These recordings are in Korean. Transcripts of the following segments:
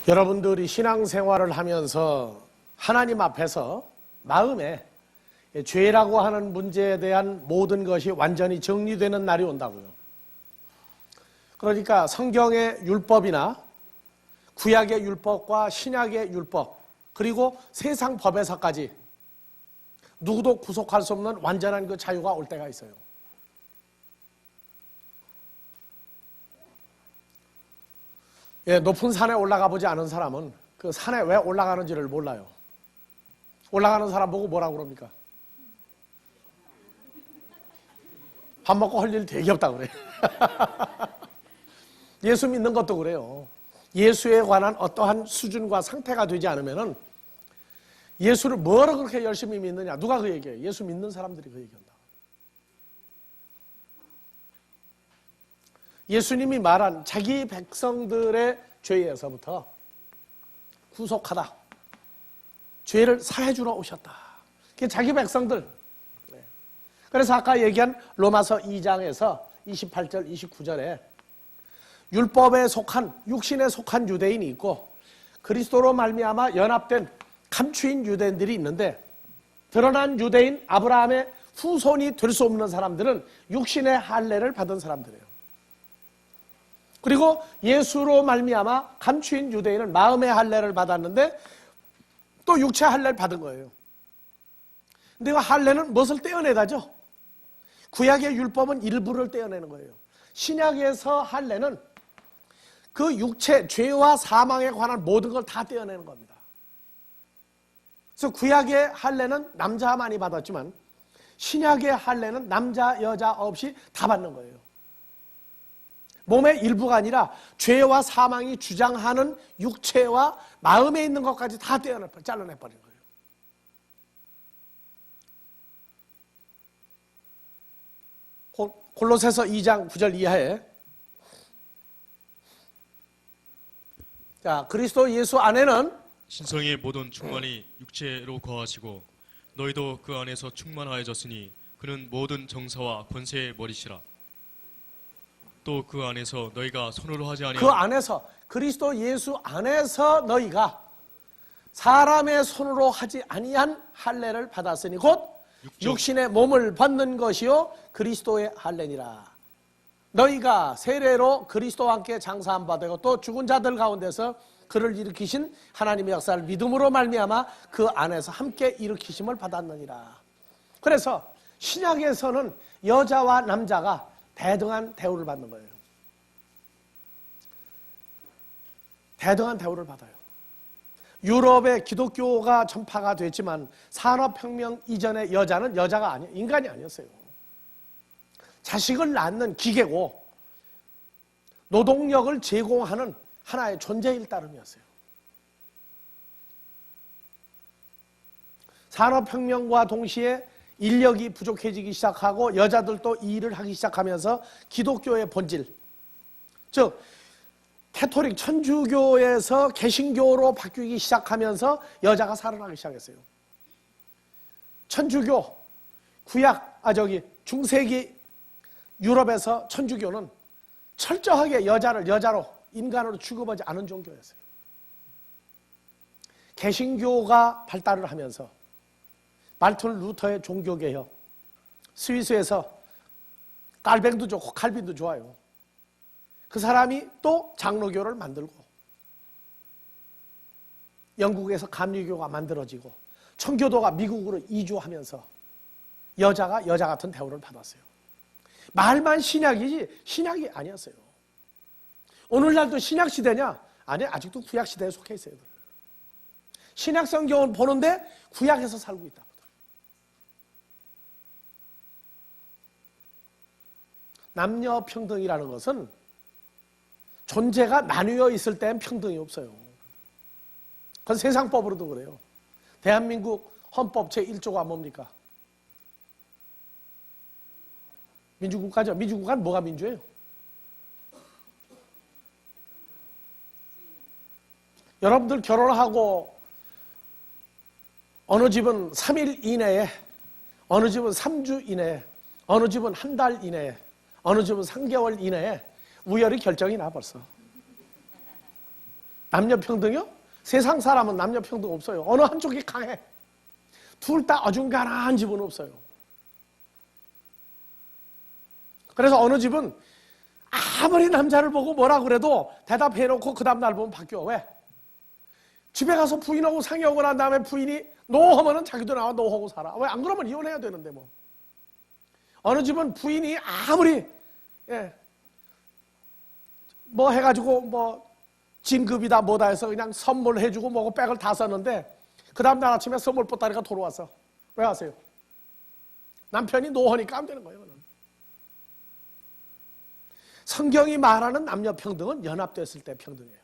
여러분들이 신앙생활을 하면서 하나님 앞에서 마음에 죄라고 하는 문제에 대한 모든 것이 완전히 정리되는 날이 온다고요. 그러니까 성경의 율법이나 구약의 율법과 신약의 율법, 그리고 세상 법에서까지 누구도 구속할 수 없는 완전한 그 자유가 올 때가 있어요. 높은 산에 올라가 보지 않은 사람은 그 산에 왜 올라가는지를 몰라요. 올라가는 사람 보고 뭐라고 그럽니까? 밥 먹고 할 일 되게 없다고 그래요. 예수 믿는 것도 그래요. 예수에 관한 어떠한 수준과 상태가 되지 않으면은 예수를 뭐로 그렇게 열심히 믿느냐? 누가 그 얘기해요? 예수 믿는 사람들이 그 얘기한다. 예수님이 말한 자기 백성들의 죄에서부터 구속하다. 죄를 사해주러 오셨다. 그게 자기 백성들. 그래서 아까 얘기한 로마서 2장에서 28절, 29절에 율법에 속한, 육신에 속한 유대인이 있고 그리스도로 말미암아 연합된 감추인 유대인들이 있는데, 드러난 유대인 아브라함의 후손이 될 수 없는 사람들은 육신의 할례를 받은 사람들이에요. 그리고 예수로 말미암아 감추인 유대인은 마음의 할례를 받았는데 또 육체 할례를 받은 거예요. 근데 그 할례는 무엇을 떼어내다죠? 구약의 율법은 일부를 떼어내는 거예요. 신약에서 할례는 그 육체, 죄와 사망에 관한 모든 걸 다 떼어내는 겁니다. 그래서 구약의 할례는 남자만이 받았지만 신약의 할례는 남자, 여자 없이 다 받는 거예요. 몸의 일부가 아니라 죄와 사망이 주장하는 육체와 마음에 있는 것까지 다 잘라내버린 거예요. 골로새서 2장 9절 이하에, 자, 그리스도 예수 안에는 신성의 모든 충만이 육체로 거하시고 너희도 그 안에서 충만하여졌으니 그는 모든 정사와 권세의 머리시라. 또 그 안에서 너희가 손으로 하지 아니한 그 안에서, 그리스도 예수 안에서 너희가 사람의 손으로 하지 아니한 할례를 받았으니 곧 육신의 몸을 받는 것이요 그리스도의 할례니라. 너희가 세례로 그리스도와 함께 장사한 바 되고 또 죽은 자들 가운데서 그를 일으키신 하나님의 역사를 믿음으로 말미암아 그 안에서 함께 일으키심을 받았느니라. 그래서 신약에서는 여자와 남자가 대등한 대우를 받는 거예요. 대등한 대우를 받아요. 유럽의 기독교가 전파가 됐지만 산업혁명 이전의 여자는 여자가 아니, 인간이 아니었어요. 자식을 낳는 기계고 노동력을 제공하는 하나의 존재일 따름이었어요. 산업혁명과 동시에 인력이 부족해지기 시작하고 여자들도 이 일을 하기 시작하면서 기독교의 본질, 즉 캐토릭 천주교에서 개신교로 바뀌기 시작하면서 여자가 살아나기 시작했어요. 천주교, 중세기 유럽에서 천주교는 철저하게 여자를 여자로, 인간으로 취급하지 않은 종교였어요. 개신교가 발달을 하면서 말틴 루터의 종교개혁, 스위스에서 깔뱅도 좋고 칼빈도 좋아요. 그 사람이 또 장로교를 만들고 영국에서 감리교가 만들어지고 청교도가 미국으로 이주하면서 여자가 여자 같은 대우를 받았어요. 말만 신약이지 신약이 아니었어요. 오늘날도 신약 시대냐? 아니, 아직도 구약 시대에 속해 있어요. 신약 성경을 보는데 구약에서 살고 있다. 남녀 평등이라는 것은 존재가 나뉘어 있을 땐 평등이 없어요. 그건 세상법으로도 그래요. 대한민국 헌법 제1조가 뭡니까? 민주국가죠. 민주국가는 뭐가 민주예요? 여러분들 결혼하고 어느 집은 3일 이내에, 어느 집은 3주 이내에, 어느 집은 한 달 이내에, 어느 집은 3개월 이내에 우열이 결정이 나 벌써. 남녀 평등이요? 세상 사람은 남녀 평등 없어요. 어느 한쪽이 강해. 둘 다 어중간한 집은 없어요. 그래서 어느 집은 아무리 남자를 보고 뭐라 그래도 대답해놓고 그 다음날 보면 바뀌어. 왜? 집에 가서 부인하고 상의하고 난 다음에 부인이 노 하면은 자기도 나와 노 하고 살아. 왜? 안 그러면 이혼해야 되는데 뭐. 어느 집은 부인이 아무리 뭐 해가지고 뭐 진급이다 뭐다 해서 그냥 선물해주고 뭐고 백을 다 썼는데 그 다음날 아침에 선물 보따리가 돌아왔어. 왜 아세요? 남편이 노하니까 안 되는 거예요. 성경이 말하는 남녀 평등은 연합됐을 때 평등이에요.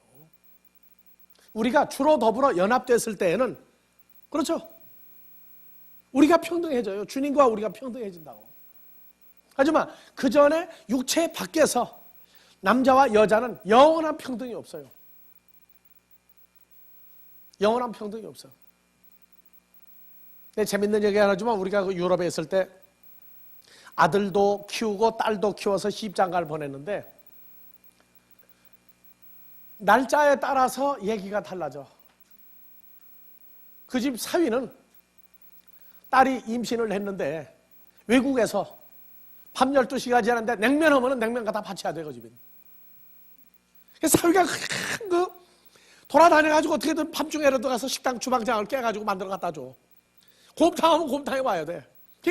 우리가 주로 더불어 연합됐을 때에는 그렇죠. 우리가 평등해져요. 주님과 우리가 평등해진다고. 하지만 그 전에 육체 밖에서 남자와 여자는 영원한 평등이 없어요. 영원한 평등이 없어요. 네, 재밌는 얘기 하나 하지만 우리가 그 유럽에 있을 때 아들도 키우고 딸도 키워서 시집장가를 보냈는데 날짜에 따라서 얘기가 달라져. 그 집 사위는 딸이 임신을 했는데 외국에서 밤 12시가 지났는데 냉면 하면은 냉면 갖다 바쳐야 돼, 그 집은. 사위가 돌아다녀가지고 어떻게든 밤중에라도 가서 식당 주방장을 깨가지고 만들어 갖다 줘. 곰탕하면 곰탕에 와야 돼.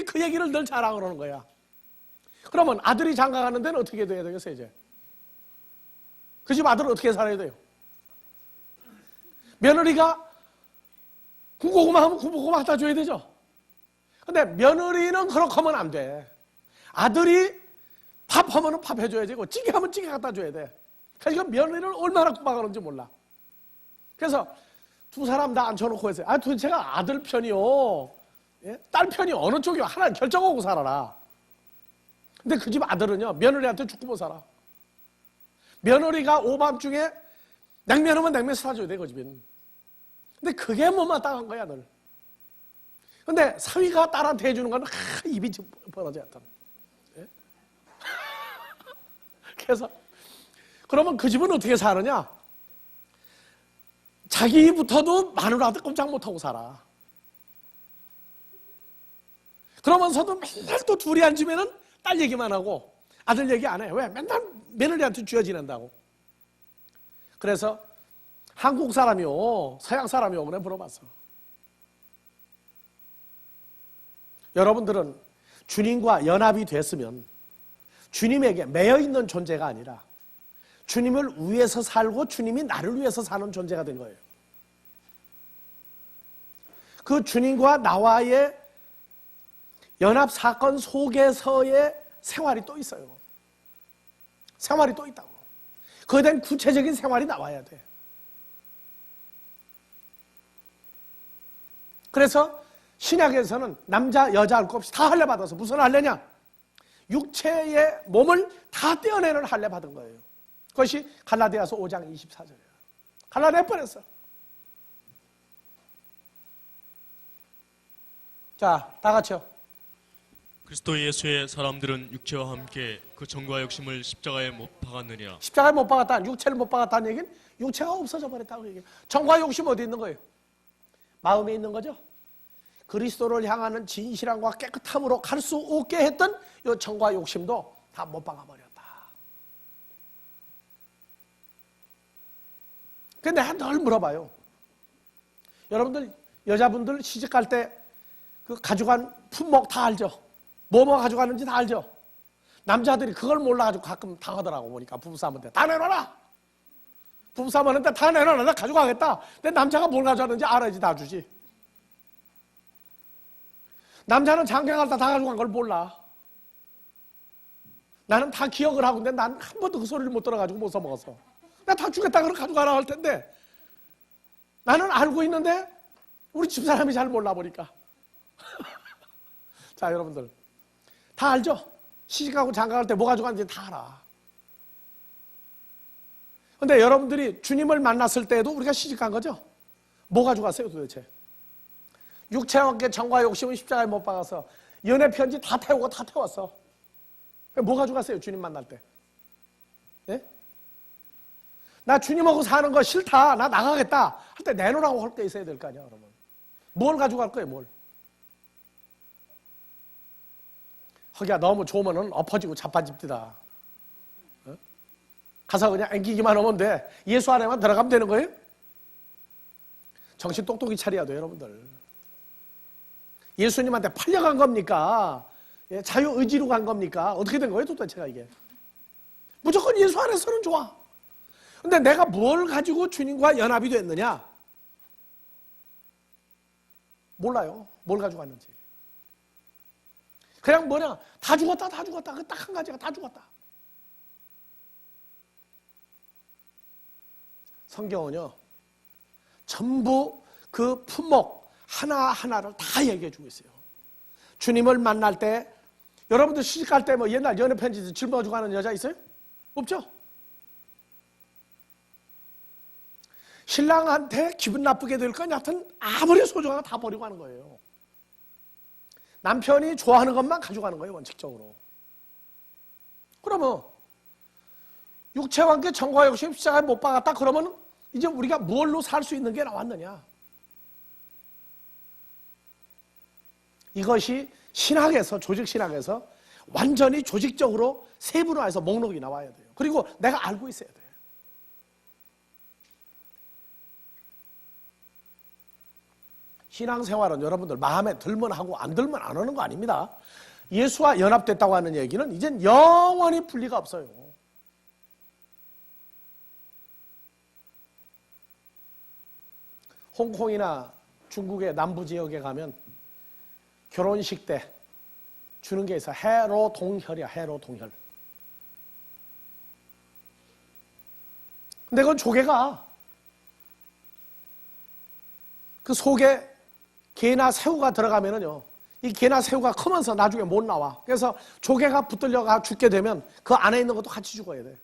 그 얘기를 늘 자랑을 하는 거야. 그러면 아들이 장가 가는 데는 어떻게 돼야 되겠어요, 이제? 그 집 아들은 어떻게 살아야 돼요? 며느리가 군고구마 하면 군고구마 갖다 줘야 되죠? 근데 며느리는 그렇게 하면 안 돼. 아들이 밥 하면 밥 해줘야 되고 찌개 하면 찌개 갖다 줘야 돼. 그러니까 며느리를 얼마나 구박하는지 몰라. 그래서 두 사람 다 앉혀놓고 했어요. 도대체가 아들 편이요, 딸 편이 어느 쪽이요? 하나 결정하고 살아라. 근데 그 집 아들은요, 며느리한테 죽고 못 살아. 며느리가 오밤중에 냉면 하면 냉면 사줘야 돼, 그 집은. 근데 그게 못마땅한 거야, 늘. 근데 사위가 딸한테 해주는 건 입이 벌어져 있다. 그래서 그러면 그 집은 어떻게 사느냐? 자기부터도 마누라한테 꼼짝 못하고 살아. 그러면서도 맨날 또 둘이 앉으면은 딸 얘기만 하고 아들 얘기 안 해. 왜? 맨날 며느리한테 쥐어 지낸다고. 그래서 한국 사람이요, 서양 사람이요, 그래 물어봤어. 여러분들은 주님과 연합이 됐으면 주님에게 매여있는 존재가 아니라 주님을 위해서 살고 주님이 나를 위해서 사는 존재가 된 거예요. 그 주님과 나와의 연합 사건 속에서의 생활이 또 있어요. 생활이 또 있다고. 그에 대한 구체적인 생활이 나와야 돼. 그래서 신약에서는 남자, 여자 할 것 없이 다 할례 받아서 무슨 할례냐? 육체의 몸을 다 떼어내는 할례 받은 거예요. 그것이 갈라디아서 5장 24절이에요. 갈라내 뻔했어. 자, 다 같이요. 그리스도 예수의 사람들은 육체와 함께 그 정과 욕심을 십자가에 못 박았느니라. 십자가에 못 박았다, 육체를 못 박았다는 얘기는 육체가 없어져 버렸다고 얘기해요. 정과 욕심 어디 있는 거예요? 마음에 있는 거죠. 그리스도를 향하는 진실함과 깨끗함으로 갈 수 없게 했던 이 정과 욕심도 다 못 박아버렸다. 근데 내가 늘 물어봐요. 여러분들 여자분들 시집갈 때 그 가져간 품목 다 알죠? 뭐뭐 가져가는지 다 알죠? 남자들이 그걸 몰라가지고 가끔 당하더라고. 보니까 부부싸움한테 다 내놔라. 부부싸움하는데 다 내놔라. 나 가져가겠다. 근데 남자가 뭘 가져왔는지 알아야지 다 주지. 남자는 장가 갈 때 다 가져간 걸 몰라. 나는 다 기억을 하고 있는데 난 한 번도 그 소리를 못 들어가지고 못 써먹었어. 나 다 주겠다 그러고 가져가라 할 텐데 나는 알고 있는데 우리 집사람이 잘 몰라 보니까. 자, 여러분들 다 알죠? 시집가고 장가갈 때 뭐 가져가는지 다 알아. 근데 여러분들이 주님을 만났을 때에도 우리가 시집간 거죠? 뭐 가져갔어요 도대체? 육체와 함께 정과 욕심은 십자가에 못 박아서 연애 편지 다 태우고 다 태웠어. 뭐 가져갔어요 주님 만날 때? 예? 나 주님하고 사는 거 싫다, 나 나가겠다 할 때 내놓으라고 할 게 있어야 될 거 아니야. 그러면 뭘 가지고 갈 거예요? 뭘? 허기야 너무 좋으면 엎어지고 자빠집디다. 어? 가서 그냥 앵기기만 하면 돼. 예수 안에만 들어가면 되는 거예요? 정신 똑똑히 차려야 돼요, 여러분들. 예수님한테 팔려간 겁니까? 예, 자유의지로 간 겁니까? 어떻게 된 거예요, 도대체가 이게? 무조건 예수 안에서는 좋아. 근데 내가 뭘 가지고 주님과 연합이 됐느냐? 몰라요. 뭘 가지고 왔는지. 그냥 뭐냐? 다 죽었다, 다 죽었다. 그 딱 한 가지가 다 죽었다. 성경은요, 전부 그 품목 하나하나를 다 얘기해 주고 있어요. 주님을 만날 때, 여러분들 시집갈 때 뭐 옛날 연애 편지 짊어지고 가는 여자 있어요? 없죠? 신랑한테 기분 나쁘게 될 건 여하튼 아무리 소중한 거 다 버리고 가는 거예요. 남편이 좋아하는 것만 가져가는 거예요, 원칙적으로. 그러면 육체와 함께 정과 욕심 십자가에 못 박았다 그러면 이제 우리가 뭘로 살 수 있는 게 나왔느냐? 이것이 신학에서, 조직신학에서 완전히 조직적으로 세분화해서 목록이 나와야 돼요. 그리고 내가 알고 있어야 돼요. 신앙생활은 여러분들 마음에 들면 하고 안 들면 안 하는 거 아닙니다. 예수와 연합됐다고 하는 얘기는 이젠 영원히 분리가 없어요. 홍콩이나 중국의 남부 지역에 가면 결혼식 때 주는 게 있어. 해로동혈이야, 해로동혈. 근데 그건 조개가 그 속에 게나 새우가 들어가면은요, 이 게나 새우가 크면서 나중에 못 나와. 그래서 조개가 붙들려가 죽게 되면 그 안에 있는 것도 같이 죽어야 돼.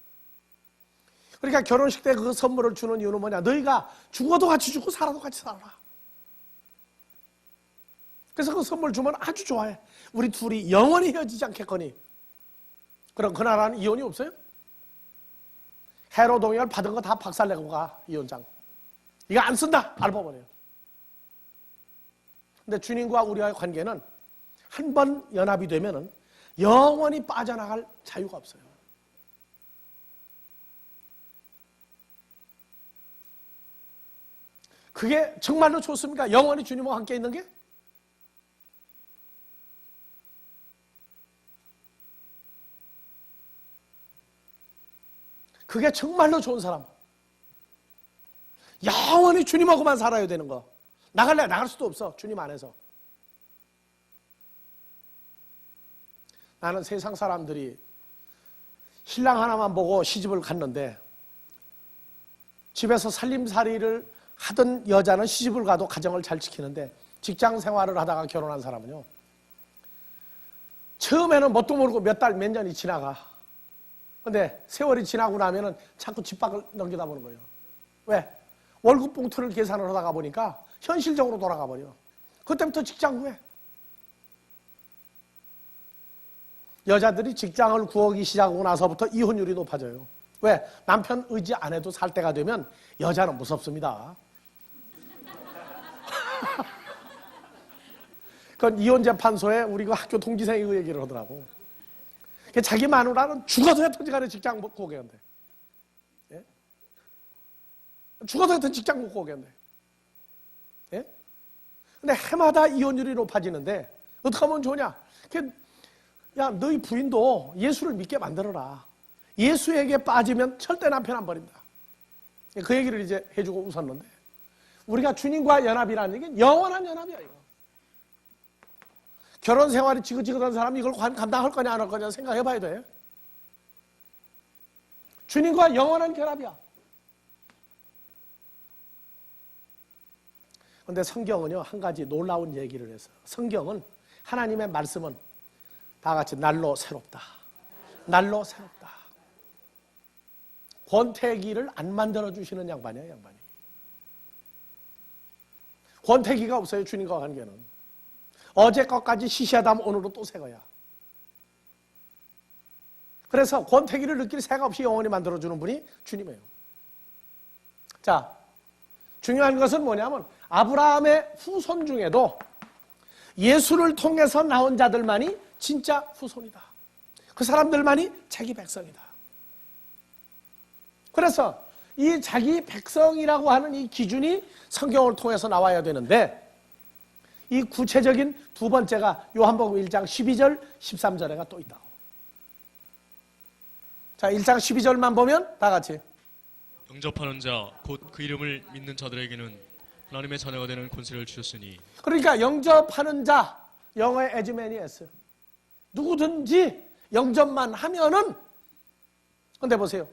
그러니까 결혼식 때 그 선물을 주는 이유는 뭐냐? 너희가 죽어도 같이 죽고 살아도 같이 살아라. 그래서 그 선물 주면 아주 좋아해. 우리 둘이 영원히 헤어지지 않겠거니. 그럼 그 나라는 이혼이 없어요? 해로동열 받은 거 다 박살내고 가, 이혼장. 이거 안 쓴다, 밟아버려요. 근데 주님과 우리와의 관계는 한 번 연합이 되면은 영원히 빠져나갈 자유가 없어요. 그게 정말로 좋습니까? 영원히 주님과 함께 있는 게? 그게 정말로 좋은 사람. 영원히 주님하고만 살아야 되는 거. 나갈래? 나갈 수도 없어. 주님 안에서. 나는 세상 사람들이 신랑 하나만 보고 시집을 갔는데 집에서 살림살이를 하던 여자는 시집을 가도 가정을 잘 지키는데 직장 생활을 하다가 결혼한 사람은요, 처음에는 뭣도 모르고 몇 달, 몇 년이 지나가. 근데 세월이 지나고 나면은 자꾸 집 밖을 넘겨다보는 거예요. 왜? 월급 봉투를 계산을 하다가 보니까 현실적으로 돌아가 버려. 그때부터 직장 구해. 여자들이 직장을 구하기 시작하고 나서부터 이혼율이 높아져요. 왜? 남편 의지 안 해도 살 때가 되면 여자는 무섭습니다. 그건 이혼재판소에 우리 그 학교 동기생이 그 얘기를 하더라고. 자기 마누라는 죽어도 했든지 간에 직장 못 구하게 한대. 예? 죽어도 했든 직장 못 구하게 한대. 예? 근데 해마다 이혼율이 높아지는데 어떻게 하면 좋으냐? 야, 너희 부인도 예수를 믿게 만들어라. 예수에게 빠지면 절대 남편 안 버린다. 그 얘기를 이제 해주고 웃었는데, 우리가 주님과 연합이라는 얘기는 영원한 연합이야, 이거. 결혼 생활이 지긋지긋한 사람이 이걸 감당할 거냐 안 할 거냐 생각해 봐야 돼. 주님과 영원한 결합이야. 그런데 성경은요, 한 가지 놀라운 얘기를 해서, 성경은, 하나님의 말씀은 다 같이 날로 새롭다. 날로 새롭다. 권태기를 안 만들어주시는 양반이에요, 양반이. 권태기가 없어요, 주님과 관계는. 어제 것까지 시시하다면 오늘은 또 새 거야. 그래서 권태기를 느낄 새가 없이 영원히 만들어주는 분이 주님이에요. 자, 중요한 것은 뭐냐면 아브라함의 후손 중에도 예수를 통해서 나온 자들만이 진짜 후손이다. 그 사람들만이 자기 백성이다. 그래서 이 자기 백성이라고 하는 이 기준이 성경을 통해서 나와야 되는데 이 구체적인 두 번째가 요한복음 1장 12절 13절에가 또 있다고. 자, 1장 12절만 보면 다 같이 영접하는 자 곧 그 이름을 믿는 자들에게는 하나님의 자녀가 되는 권세를 주셨으니. 그러니까 영접하는 자, 영어의 as many as, 누구든지 영접만 하면은, 근데 보세요,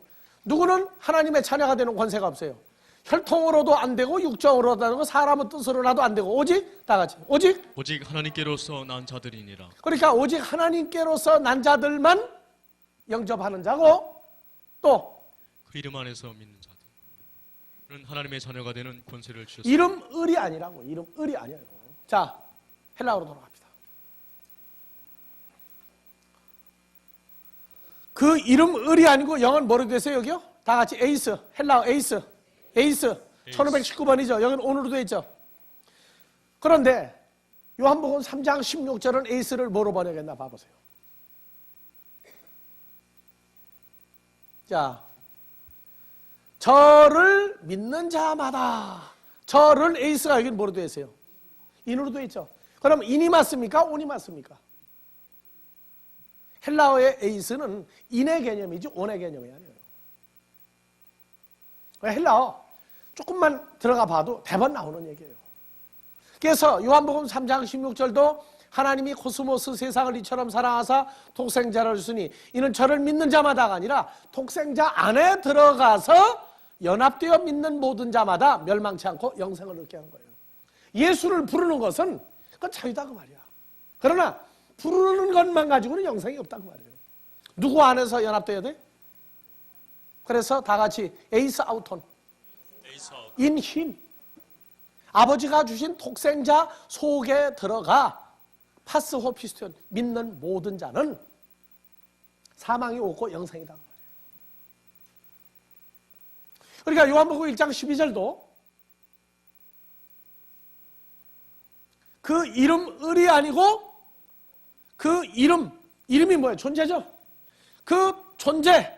누구는 하나님의 자녀가 되는 권세가 없어요. 혈통으로도 안 되고 육정으로도 안 되고 사람의 뜻으로라도 안 되고 오직 다 같이 오직 하나님께로서 난 자들이니라. 그러니까 오직 하나님께로서 난 자들만 영접하는 자고 또 그 이름 안에서 믿는 자들은 하나님의 자녀가 되는 권세를 주셨습니다. 이름을이 아니라고. 이름을이 아니에요. 자, 헬라어로 돌아갑니다. 그 이름을이 아니고 영어는 뭐로 되세요 여기요? 다 같이 에이스, 헬라어 에이스 1519번이죠. 여기는 오늘로 되어 있죠. 그런데 요한복음 3장 16절은 에이스를 뭐로 번역했나 봐보세요. 자, 저를 믿는 자마다, 저를 에이스가 여기는 뭐로 되어 있어요? 인으로 되어 있죠. 그럼 인이 맞습니까? 온이 맞습니까? 헬라어의 에이스는 인의 개념이지 온의 개념이 아니에요. 헬라어 조금만 들어가 봐도 대번 나오는 얘기예요. 그래서 요한복음 3장 16절도 하나님이 코스모스 세상을 이처럼 사랑하사 독생자를 주시니 이는 저를 믿는 자마다가 아니라 독생자 안에 들어가서 연합되어 믿는 모든 자마다 멸망치 않고 영생을 얻게 하는 거예요. 예수를 부르는 것은 그건 자유다 그 말이야. 그러나 부르는 것만 가지고는 영생이 없다 그 말이에요. 누구 안에서 연합되어야 돼? 그래서 다 같이 에이스 아우톤 인 힘, 아버지가 주신 독생자 속에 들어가 파스 호피스톤 믿는 모든 자는 사망이 없고 영생이다. 그러니까 요한복음 1장 12절도 그 이름을이 아니고 그 이름이 뭐예요? 존재죠. 그 존재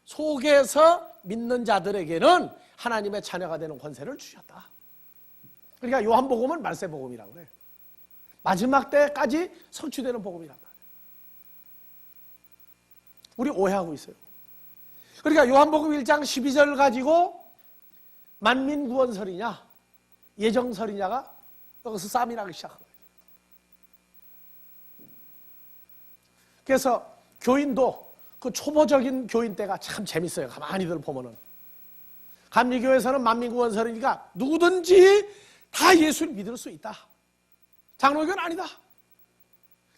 속에서 믿는 자들에게는 하나님의 자녀가 되는 권세를 주셨다. 그러니까 요한복음은 말세복음이라고 그래요. 마지막 때까지 성취되는 복음이란 말이에요. 우리 오해하고 있어요. 그러니까 요한복음 1장 12절 가지고 만민구원설이냐 예정설이냐가 여기서 싸움이 나기 시작한 거예요. 그래서 교인도 그 초보적인 교인 때가 참 재밌어요. 가만히들 보면은 감리교에서는 만민구원설이니까 누구든지 다 예수를 믿을 수 있다. 장로교는 아니다.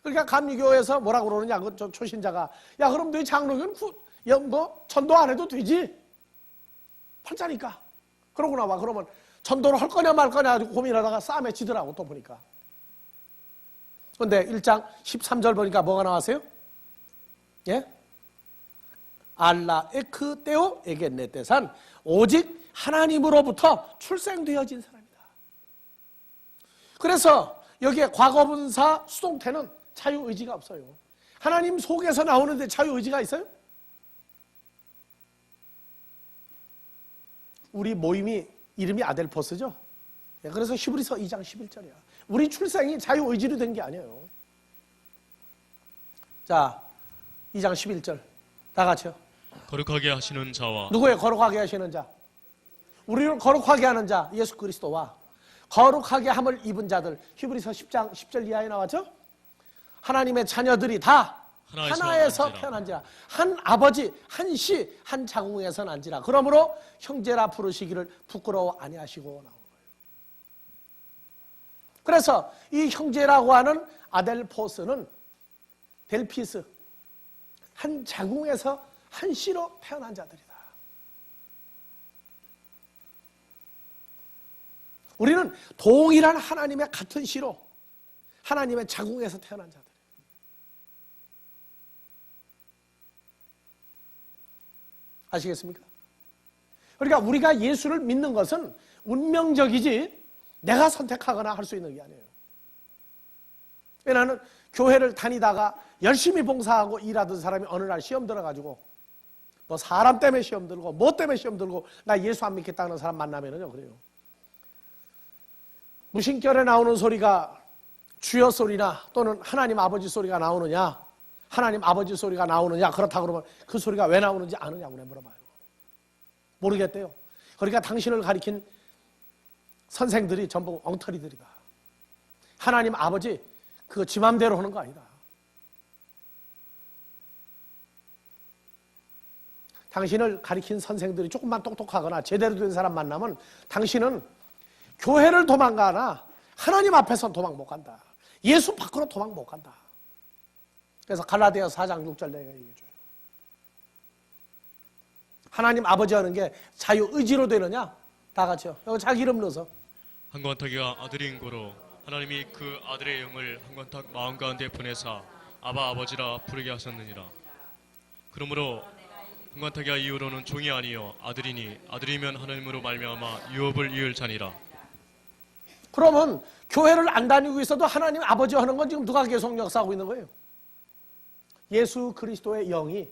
그러니까 감리교에서 뭐라고 그러느냐, 그 초신자가, 야 그럼 너희 장로교는 전도 안 해도 되지. 팔자니까. 그러고 나와. 그러면 전도를 할 거냐 말 거냐 고민하다가 싸움에 지더라고 또 보니까. 그런데 1장 13절 보니까 뭐가 나왔어요? 예? 알라 에크 떼오 에게 네떼산 오직 하나님으로부터 출생되어진 사람이다. 그래서 여기에 과거분사 수동태는 자유의지가 없어요. 하나님 속에서 나오는데 자유의지가 있어요? 우리 모임이 이름이 아델포스죠. 그래서 히브리서 2장 11절이야. 우리 출생이 자유의지로 된 게 아니에요. 자, 2장 11절 다 같이요. 거룩하게 하시는 자와 누구예요? 거룩하게 하시는 자. 우리를 거룩하게 하는 자 예수 그리스도와 거룩하게 함을 입은 자들. 히브리서 10장 10절 이하에 나왔죠? 하나님의 자녀들이 다 하나에서 태어난지라. 한 아버지, 한 씨, 한 자궁에서 난지라. 그러므로 형제라 부르시기를 부끄러워 아니하시고 나오는 거예요. 그래서 이 형제라고 하는 아델포스는 델피스, 한 자궁에서 한 씨로 태어난 자들이다. 우리는 동일한 하나님의 같은 씨로 하나님의 자궁에서 태어난 자들. 아시겠습니까? 그러니까 우리가 예수를 믿는 것은 운명적이지 내가 선택하거나 할 수 있는 게 아니에요. 나는 교회를 다니다가 열심히 봉사하고 일하던 사람이 어느 날 시험 들어가지고 뭐 사람 때문에 시험 들고 뭐 때문에 시험 들고 나 예수 안 믿겠다는 사람 만나면은요 그래요. 무심결에 나오는 소리가 주여 소리나 또는 하나님 아버지 소리가 나오느냐, 하나님 아버지 소리가 나오느냐, 그렇다 그러면 그 소리가 왜 나오는지 아느냐고 물어봐요. 모르겠대요. 그러니까 당신을 가리킨 선생들이 전부 엉터리들이다. 하나님 아버지 그거 지 맘대로 하는 거 아니다. 당신을 가리킨 선생들이 조금만 똑똑하거나 제대로 된 사람 만나면 당신은 교회를 도망가나 하나님 앞에서 도망 못 간다. 예수 밖으로 도망 못 간다. 그래서 갈라디아 4장 6절 내가 얘기해줘요. 하나님 아버지 하는 게 자유의지로 되느냐? 다 같이요. 여기 자기 이름 넣어서. 한건타기가 아들인 고로 하나님이 그 아들의 영을 한건탁 마음 가운데 보내사 아바 아버지라 부르게 하셨느니라. 그러므로 한건타기가 이후로는 종이 아니요 아들이니 아들이면 하나님으로 말미암아 유업을 이을 자니라. 그러면 교회를 안 다니고 있어도 하나님 아버지 하는 건 지금 누가 계속 역사하고 있는 거예요? 예수 그리스도의 영이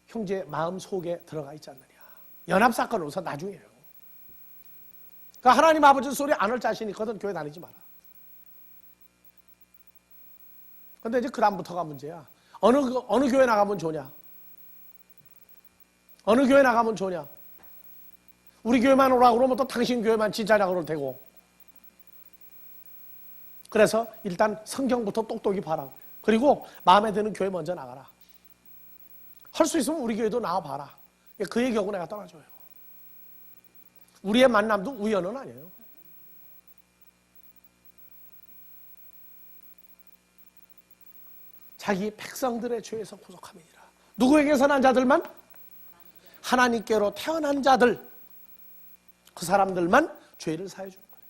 형제 마음 속에 들어가 있지 않느냐. 연합사건으로서 나중이에요. 그러니까 하나님 아버지 소리 안 할 자신 있거든. 교회 다니지 마라. 근데 이제 그 다음부터가 문제야. 어느 교회 나가면 좋냐? 어느 교회 나가면 좋냐? 우리 교회만 오라고 그러면 또 당신 교회만 진짜냐고 그럴 테고. 그래서 일단 성경부터 똑똑히 봐라. 그리고 마음에 드는 교회 먼저 나가라. 할 수 있으면 우리 교회도 나와봐라. 그 얘기하고 내가 떠나줘요. 우리의 만남도 우연은 아니에요. 자기 백성들의 죄에서 구속함이니라. 누구에게서 난 자들만? 하나님께로 태어난 자들, 그 사람들만 죄를 사해 주는 거예요.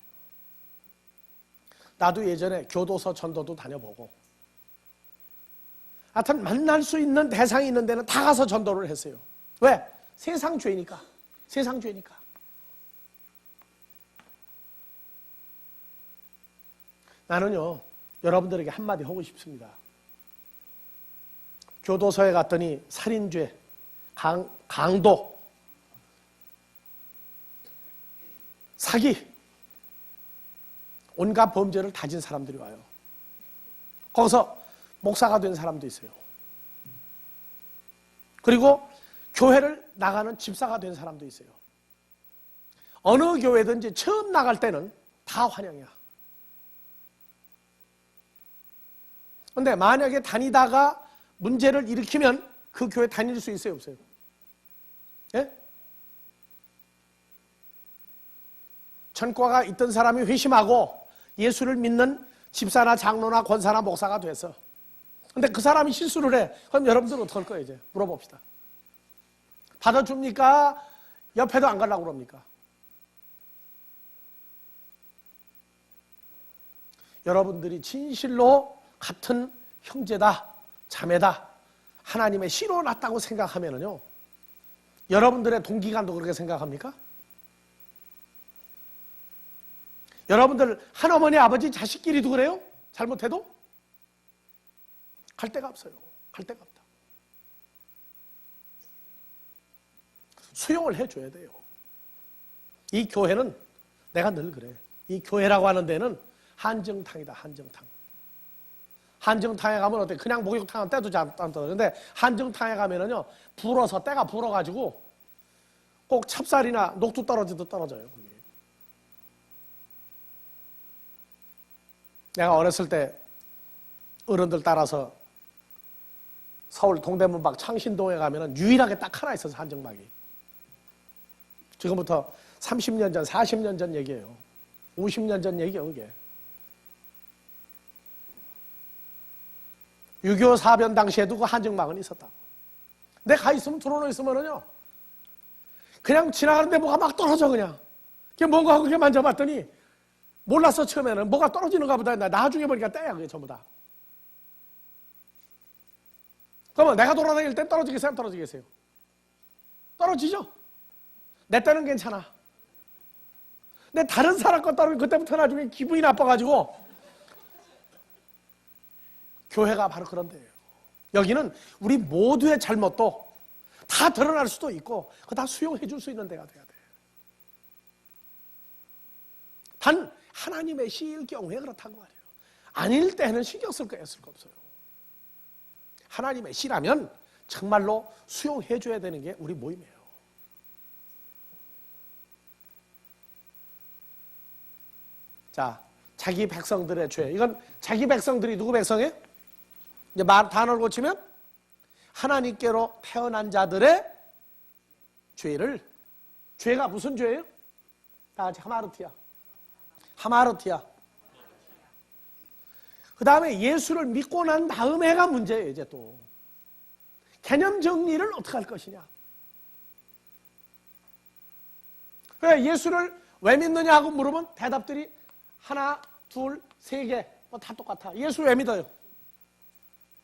나도 예전에 교도소 전도도 다녀보고 하여튼 만날 수 있는 대상이 있는 데는 다 가서 전도를 했어요. 왜? 세상 죄니까. 세상 죄니까. 나는요, 여러분들에게 한마디 하고 싶습니다. 교도소에 갔더니 살인죄, 강도, 사기, 온갖 범죄를 다진 사람들이 와요. 거기서 목사가 된 사람도 있어요. 그리고 교회를 나가는 집사가 된 사람도 있어요. 어느 교회든지 처음 나갈 때는 다 환영이야. 그런데 만약에 다니다가 문제를 일으키면 그 교회 다닐 수 있어요, 없어요? 예? 전과가 있던 사람이 회심하고 예수를 믿는 집사나 장로나 권사나 목사가 돼서, 근데 그 사람이 실수를 해. 그럼 여러분들은 어떡할 거예요, 이제? 물어봅시다. 받아줍니까? 옆에도 안 가려고 그럽니까? 여러분들이 진실로 같은 형제다, 자매다, 하나님의 씨로 났다고 생각하면은요, 여러분들의 동기간도 그렇게 생각합니까? 여러분들 한어머니, 아버지, 자식끼리도 그래요? 잘못해도? 갈 데가 없어요. 갈 데가 없다. 수용을 해줘야 돼요. 이 교회는 내가 늘 그래. 이 교회라고 하는 데는 한정탕이다, 한정탕. 한정탕에 가면 어때? 그냥 목욕탕은 때도 잘 안 떨어져. 근데 한정탕에 가면은요, 불어서, 때가 불어가지고 꼭 찹쌀이나 녹두 떨어지듯 떨어져요. 거기. 내가 어렸을 때 어른들 따라서 서울 동대문 밖 창신동에 가면은 유일하게 딱 하나 있어서 한정막이. 지금부터 30년 전, 40년 전 얘기예요. 50년 전 얘기예요, 그게. 6.25 사변 당시에도 그 한정막은 있었다고. 근데 가 있으면, 들어놓여 있으면은요, 그냥 지나가는데 뭐가 막 떨어져, 그냥. 그게 뭔가 하고 그렇게 만져봤더니, 몰랐어, 처음에는. 뭐가 떨어지는가 보다 했는데, 나중에 보니까 때야, 그게 전부 다. 그러면 내가 돌아다닐 땐 떨어지겠어요, 안 떨어지겠어요? 떨어지죠? 내 때는 괜찮아. 근데 다른 사람 거 따르면 그때부터 나중에 기분이 나빠가지고 교회가 바로 그런 데예요. 여기는 우리 모두의 잘못도 다 드러날 수도 있고 그거 다 수용해 줄 수 있는 데가 돼야 돼. 단 하나님의 시일 경우에 그렇다고 말이에요. 아닐 때는 신경 쓸 거 없어요. 하나님의 시라면 정말로 수용해 줘야 되는 게 우리 모임이에요. 자, 자기 백성들의 죄. 이건 자기 백성들이 누구 백성이에요? 이제 단어를 고치면 하나님께로 태어난 자들의 죄를, 죄가 무슨 죄예요? 다 같이 하마르티야. 그 다음에 예수를 믿고 난 다음에가 문제예요. 이제 또 개념 정리를 어떻게 할 것이냐. 그래, 예수를 왜 믿느냐 하고 물으면 대답들이 하나, 둘, 세 개, 뭐 다 똑같아. 예수 왜 믿어요?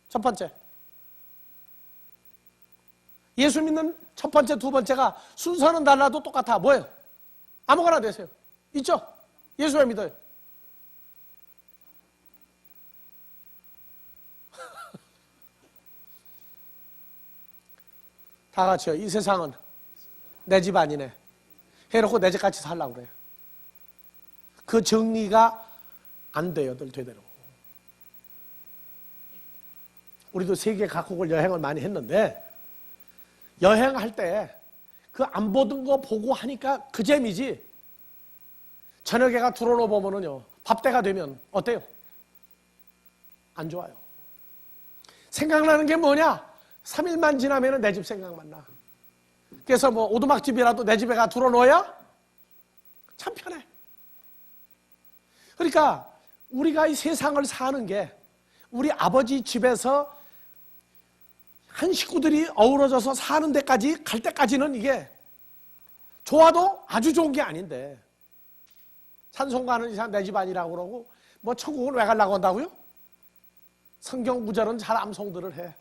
첫 번째, 예수 믿는 첫 번째, 두 번째가 순서는 달라도 똑같아. 뭐예요? 아무거나 되세요. 있죠? 예수 왜 믿어요? 다 같이요. 이 세상은 내 집 아니네. 해놓고 내 집 같이 살라고 그래요. 그 정리가 안 돼요, 늘 되대로. 우리도 세계 각국을 여행을 많이 했는데 여행할 때 그 안 보던 거 보고 하니까 그 재미지. 저녁에 가 들어놓아 보면은요, 밥때가 되면 어때요? 안 좋아요. 생각나는 게 뭐냐? 3일만 지나면 내 집 생각만 나. 그래서 뭐 오두막집이라도 내 집에 가 들어놓아야 참 편해. 그러니까 우리가 이 세상을 사는 게 우리 아버지 집에서 한 식구들이 어우러져서 사는 데까지 갈 때까지는 이게 좋아도 아주 좋은 게 아닌데, 찬송 가는 이상 내 집 아니라고 그러고 뭐 천국을 왜 가려고 한다고요? 성경 구절은 잘 암송들을 해.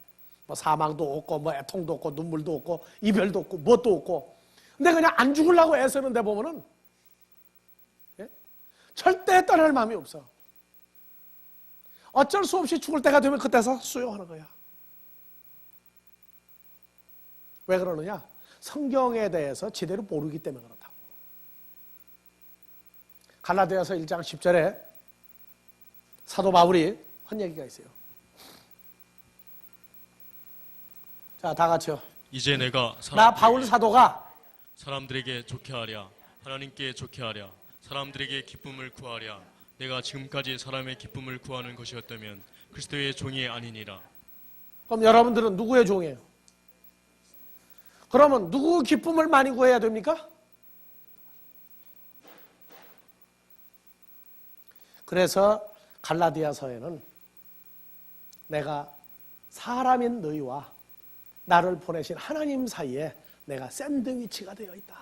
뭐 사망도 없고 뭐 애통도 없고 눈물도 없고 이별도 없고 뭣도 없고. 근데 그냥 안 죽으려고 애쓰는데 보면은 절대 떠날 마음이 없어. 어쩔 수 없이 죽을 때가 되면 그때서 수용하는 거야. 왜 그러느냐? 성경에 대해서 제대로 모르기 때문에 그렇다고. 갈라디아서 1장 10절에 사도 바울이 한 얘기가 있어요. 자, 다 같이요. 이제 내가 나 바울 사도가 사람들에게 좋게 하랴, 하나님께 좋게 하랴, 사람들에게 기쁨을 구하랴. 내가 지금까지 사람의 기쁨을 구하는 것이었다면 그리스도의 종이 아니니라. 그럼 여러분들은 누구의 종이에요? 그러면 누구 기쁨을 많이 구해야 됩니까? 그래서 갈라디아서에는 내가 사람인 너희와 나를 보내신 하나님 사이에 내가 샌드위치가 되어 있다.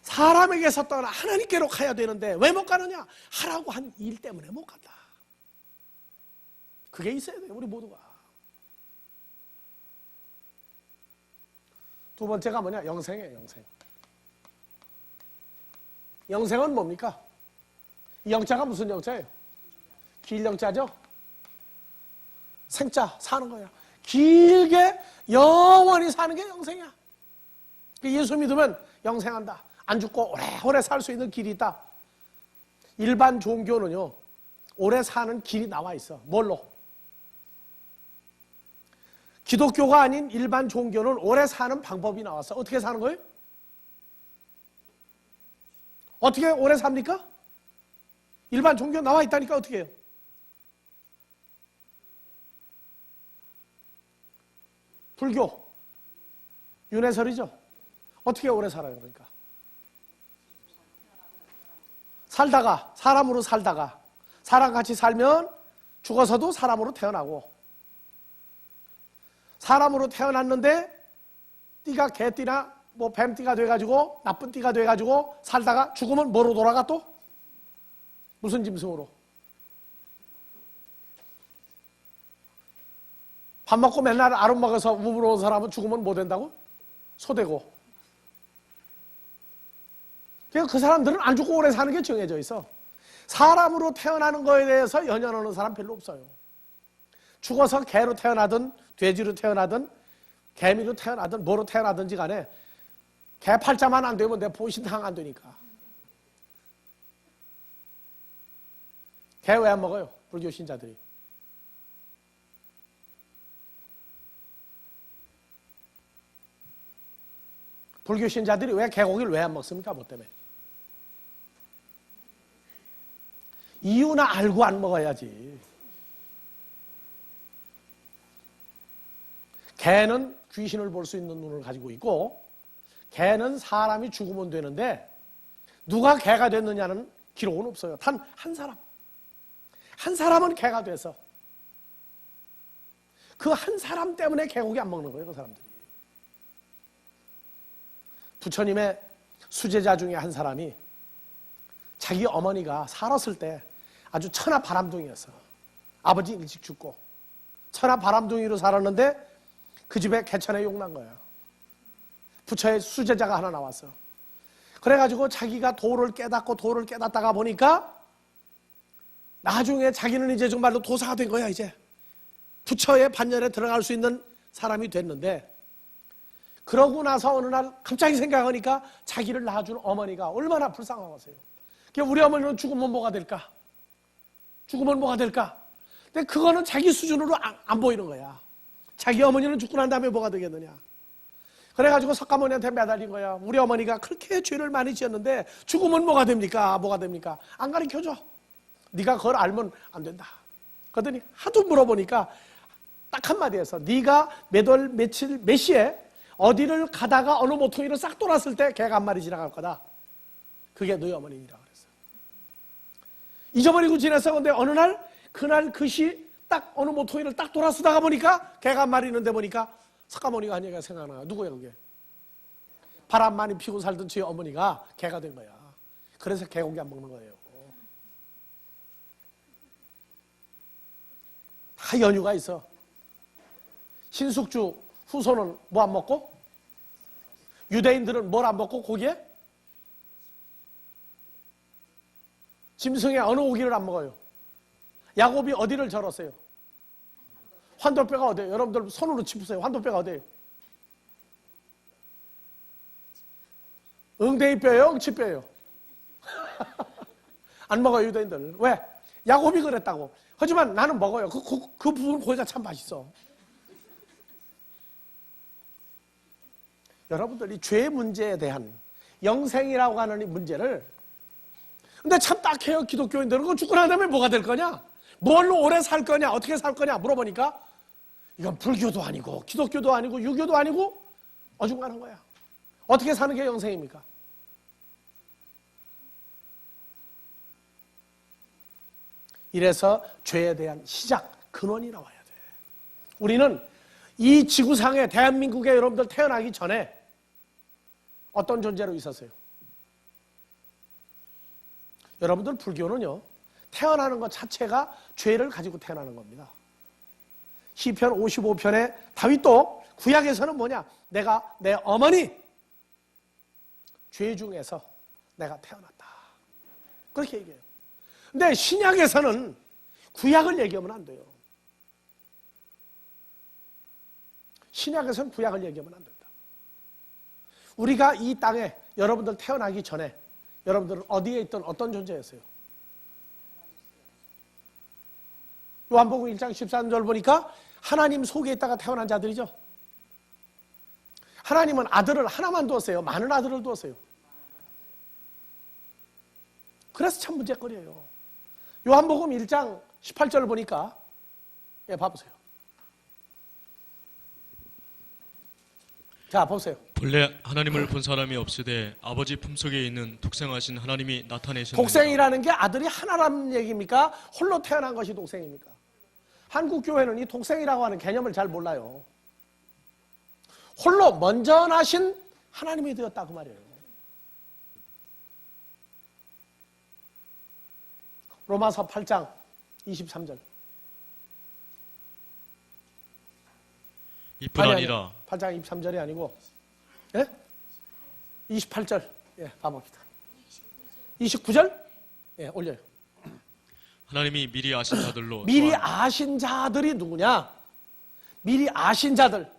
사람에게서 떠나 하나님께로 가야 되는데 왜 못 가느냐? 하라고 한 일 때문에 못 간다. 그게 있어야 돼요, 우리 모두가. 두 번째가 뭐냐? 영생이에요, 영생. 영생은 뭡니까? 이 영자가 무슨 영자예요? 길 영자죠? 생자, 사는 거야. 길게 영원히 사는 게 영생이야. 예수 믿으면 영생한다. 안 죽고 오래오래 살 수 있는 길이 있다. 일반 종교는요, 오래 사는 길이 나와 있어. 뭘로? 기독교가 아닌 일반 종교는 오래 사는 방법이 나왔어. 어떻게 사는 거예요? 어떻게 오래 삽니까? 일반 종교 나와 있다니까 어떻게 해요? 불교, 윤회설이죠. 어떻게 오래 살아요, 그러니까? 살다가, 사람으로 살다가, 사람같이 살면 죽어서도 사람으로 태어나고, 사람으로 태어났는데 띠가 개띠나 뭐 뱀띠가 돼가지고 나쁜 띠가 돼가지고 살다가 죽으면 뭐로 돌아가 또? 무슨 짐승으로? 밥 먹고 맨날 아름 먹어서 우물어 온 사람은 죽으면 뭐 된다고? 소되고. 그러니까 그 사람들은 안 죽고 오래 사는 게 정해져 있어. 사람으로 태어나는 거에 대해서 연연하는 사람 별로 없어요. 죽어서 개로 태어나든 돼지로 태어나든 개미로 태어나든 뭐로 태어나든지 간에 개 팔자만 안 되면 내 보신탕 안 되니까. 개 왜 안 먹어요? 불교 신자들이. 불교 신자들이 왜 개고기를 왜 안 먹습니까? 뭐 때문에? 이유나 알고 안 먹어야지. 개는 귀신을 볼 수 있는 눈을 가지고 있고 개는 사람이 죽으면 되는데 누가 개가 됐느냐는 기록은 없어요. 단 한 사람. 한 사람은 개가 돼서 그 한 사람 때문에 개고기 안 먹는 거예요. 그 사람들이. 부처님의 수제자 중에 한 사람이 자기 어머니가 살았을 때 아주 천하 바람둥이였어. 아버지 일찍 죽고 천하 바람둥이로 살았는데 그 집에 개천에 욕난 거야. 부처의 수제자가 하나 나왔어. 그래가지고 자기가 도를 깨닫다가 보니까 나중에 자기는 이제 정말로 도사가 된 거야. 이제 부처의 반열에 들어갈 수 있는 사람이 됐는데 그러고 나서 어느 날 갑자기 생각하니까 자기를 낳아준 어머니가 얼마나 불쌍하겠어요. 우리 어머니는 죽으면 뭐가 될까? 죽으면 뭐가 될까? 근데 그거는 자기 수준으로 안 보이는 거야. 자기 어머니는 죽고 난 다음에 뭐가 되겠느냐. 그래가지고 석가모니한테 매달린 거야. 우리 어머니가 그렇게 죄를 많이 지었는데 죽으면 뭐가 됩니까? 뭐가 됩니까? 안 가르쳐줘. 네가 그걸 알면 안 된다. 그러더니 하도 물어보니까 딱 한마디에서 네가 몇 월 며칠 몇 시에 어디를 가다가 어느 모퉁이를 싹 돌았을 때 개가 한 마리 지나갈 거다. 그게 너희 어머니라고 그랬어. 잊어버리고 지냈어. 근데 어느 날 그날 그 시 딱 어느 모퉁이를 딱 돌아서다가 보니까 개가 한 마리 있는데 보니까 석가모니가 한 얘기가 생각나. 누구야 그게? 바람 많이 피고 살던 제 어머니가 개가 된 거야. 그래서 개고기 안 먹는 거예요. 다 연유가 있어. 신숙주 후손은 뭐 안 먹고? 유대인들은 뭘 안 먹고 고기에? 짐승의 어느 고기를 안 먹어요? 야곱이 어디를 절었어요? 환도뼈가 어디예요? 여러분들 손으로 짚으세요. 환도뼈가 어디예요? 응대이뼈예요? 응치뼈예요? 안 먹어요 유대인들. 왜? 야곱이 그랬다고. 하지만 나는 먹어요. 그 부분 고기가 참 맛있어. 여러분들 이 죄 문제에 대한 영생이라고 하는 이 문제를 근데 참 딱해요. 기독교인들은 그거 죽고 난 다음에 뭐가 될 거냐? 뭘로 오래 살 거냐? 어떻게 살 거냐? 물어보니까 이건 불교도 아니고 기독교도 아니고 유교도 아니고 어중간한 거야. 어떻게 사는 게 영생입니까? 이래서 죄에 대한 시작, 근원이 나와야 돼. 우리는 이 지구상에 대한민국에 여러분들 태어나기 전에 어떤 존재로 있었어요? 여러분들 불교는요, 태어나는 것 자체가 죄를 가지고 태어나는 겁니다. 시편 55편에 다윗도 구약에서는 뭐냐? 내가 내 어머니 죄 중에서 내가 태어났다. 그렇게 얘기해요. 근데 신약에서는 구약을 얘기하면 안 돼요. 신약에서는 구약을 얘기하면 안 된다. 우리가 이 땅에 여러분들 태어나기 전에 여러분들은 어디에 있던 어떤 존재였어요? 요한복음 1장 13절 보니까 하나님 속에 있다가 태어난 자들이죠. 하나님은 아들을 하나만 두었어요? 많은 아들을 두었어요? 그래서 참 문제거리예요. 요한복음 1장 18절 보니까 봐보세요. 자, 보세요. 본래 하나님을 본 사람이 없으되 아버지 품속에 있는 독생하신 하나님이 나타내셨느니라. 독생이라는 게 아들이 하나라는 얘기입니까? 홀로 태어난 것이 독생입니까? 한국 교회는 이 독생이라고 하는 개념을 잘 몰라요. 홀로 먼저 나신 하나님이 되었다 그 말이에요. 로마서 8장 23절. 이뿐 아니라 8장 23절이 아니고 28절. 봐봅시다. 29절? 예, 올려요. 하나님이 미리 아신 자들로 미리 또한 아신 자들이 누구냐? 미리 아신 자들.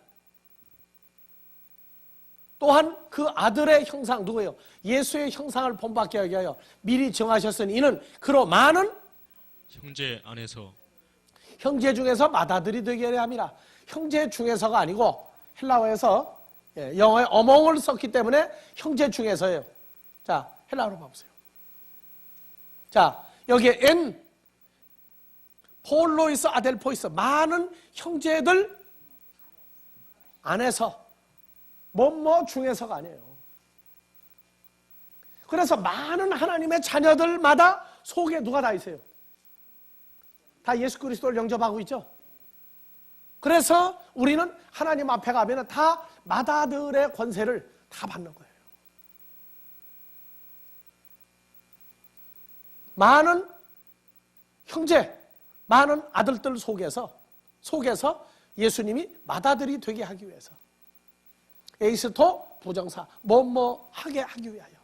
또한 그 아들의 형상 누구예요? 예수의 형상을 본받게 하게 하여 미리 정하셨으니 이는 그로 많은 형제 안에서 형제 중에서 맏아들이 되게 하려 함이라. 형제 중에서가 아니고 헬라어에서 영어에 어몽을 썼기 때문에 형제 중에서예요. 자, 헬라어로 봐보세요. 자, 여기에 엔 폴로이스 아델포이스 많은 형제들 안에서 뭐뭐 중에서가 아니에요. 그래서 많은 하나님의 자녀들마다 속에 누가 다 있어요? 다 예수 그리스도를 영접하고 있죠. 그래서 우리는 하나님 앞에 가면 다 맏아들의 권세를 다 받는 거예요. 많은 형제, 많은 아들들 속에서 예수님이 맏아들이 되게 하기 위해서 에이스토 부정사 뭐뭐 하게 하기 위하여.